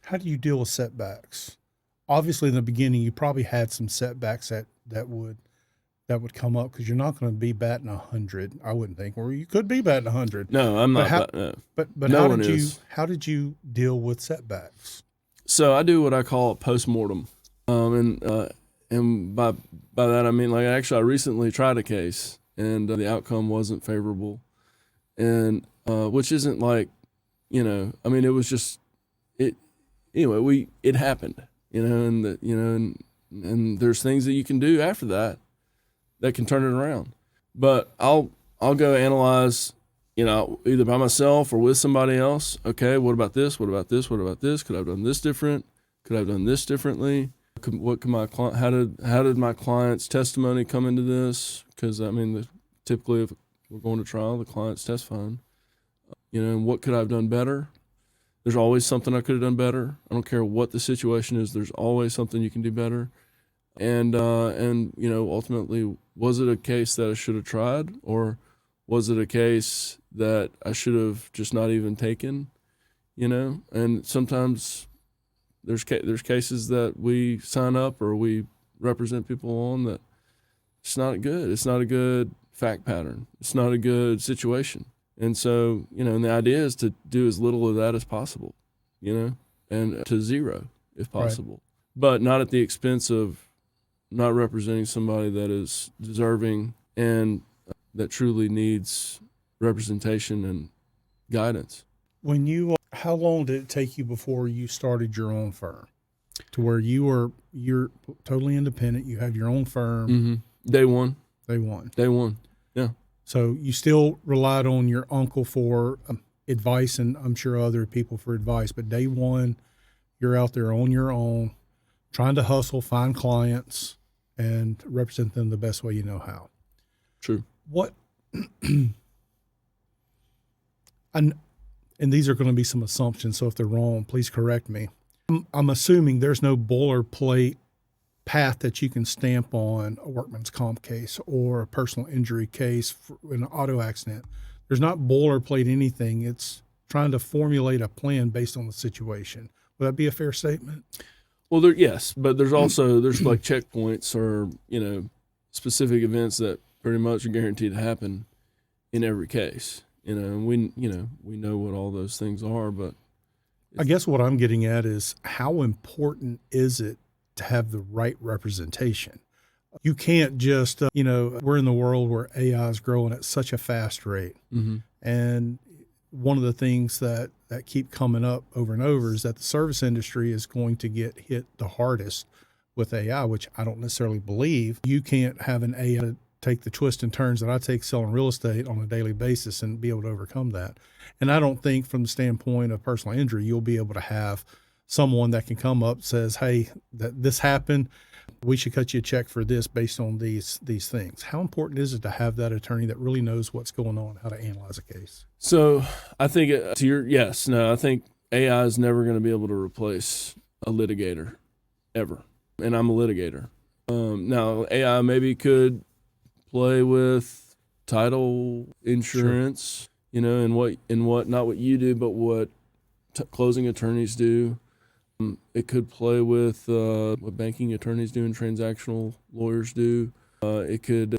How do you deal with setbacks? Obviously, in the beginning, you probably had some setbacks that would come up because you're not going to be batting 100. I wouldn't think, or you could be batting 100. No, I'm But not. how? No, But no how one did you is. how did you deal with setbacks? So I do what I call a post-mortem. And by that I mean, like, actually I recently tried a case and the outcome wasn't favorable, and which isn't like, I mean, it was just it anyway. It happened, and and there's things that you can do after that can turn it around. But I'll go analyze, either by myself or with somebody else. Okay, what about this? What about this? What about this? Could I have done this different? Could I have done this differently? What could my client? How did my client's testimony come into this? Because I mean, typically if we're going to trial, the client's testifying. And what could I have done better? There's always something I could have done better. I don't care what the situation is. There's always something you can do better. And ultimately, was it a case that I should have tried, or was it a case that I should have just not even taken? And sometimes there's cases that we sign up or we represent people on that it's not good. It's not a good fact pattern. It's not a good situation. And so, and the idea is to do as little of that as possible, and to zero if possible, right. But not at the expense of not representing somebody that is deserving and that truly needs representation and guidance. How long did it take you before you started your own firm, to where you're totally independent? You have your own firm. Mm-hmm. Day one. Yeah. So you still relied on your uncle for advice, and I'm sure other people for advice. But day one, you're out there on your own, trying to hustle, find clients, and represent them the best way you know how. True. What? And these are going to be some assumptions, so if they're wrong, please correct me. I'm assuming there's no boilerplate path that you can stamp on a workman's comp case or a personal injury case in an auto accident. There's not boilerplate anything. It's trying to formulate a plan based on the situation. Would that be a fair statement? Well, yes, but there's also like checkpoints or specific events that pretty much are guaranteed to happen in every case. And we know what all those things are, but I guess what I'm getting at is how important is it to have the right representation? You can't just, we're in the world where AI is growing at such a fast rate. Mm-hmm. And one of the things that keep coming up over and over is that the service industry is going to get hit the hardest with AI, which I don't necessarily believe. You can't have an AI take the twists and turns that I take selling real estate on a daily basis and be able to overcome that. And I don't think from the standpoint of personal injury, you'll be able to have someone that can come up, says, hey, this happened. We should cut you a check for this based on these things. How important is it to have that attorney that really knows what's going on, how to analyze a case? So I think I think AI is never going to be able to replace a litigator ever. And I'm a litigator. Now AI maybe could play with title insurance, sure. And what not what you do, but what closing attorneys do. It could play with what banking attorneys do and transactional lawyers do. It could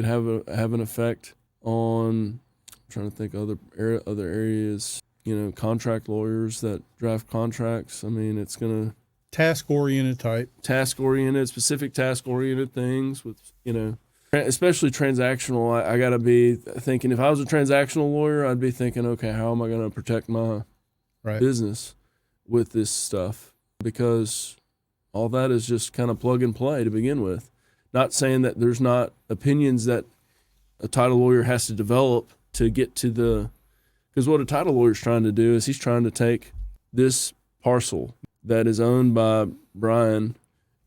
have an effect on. I'm trying to think other areas. Contract lawyers that draft contracts. I mean, it's gonna specific task-oriented things with, especially transactional. I got to be thinking, if I was a transactional lawyer, I'd be thinking, okay, how am I going to protect my business with this stuff? Because all that is just kind of plug and play to begin with. Not saying that there's not opinions that a title lawyer has to develop to get to because what a title lawyer is trying to do is he's trying to take this parcel that is owned by Brian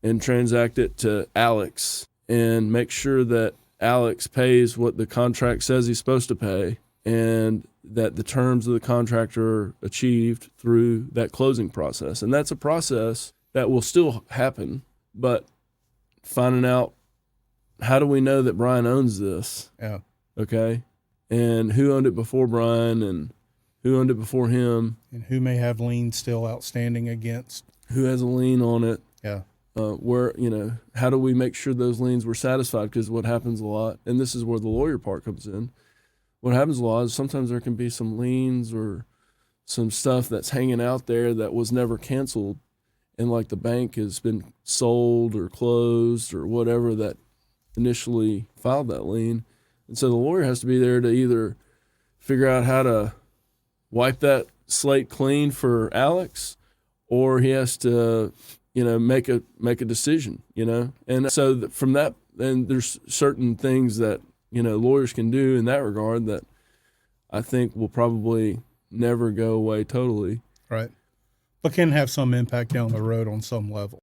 and transact it to Alex and make sure that Alex pays what the contract says he's supposed to pay and that the terms of the contract are achieved through that closing process. And that's a process that will still happen, but finding out, how do we know that Brian owns this? Yeah. Okay. And who owned it before Brian and who owned it before him, And who may have liens still outstanding against. who has a lien on it. Yeah. Where, how do we make sure those liens were satisfied? Because what happens a lot, and this is where the lawyer part comes in, what happens a lot is sometimes there can be some liens or some stuff that's hanging out there that was never canceled, and like the bank has been sold or closed or whatever that initially filed that lien. And so the lawyer has to be there to either figure out how to wipe that slate clean for Alex, or he has to make a decision, and so from that, then there's certain things that lawyers can do in that regard that I think will probably never go away totally. Right. But can have some impact down the road on some level.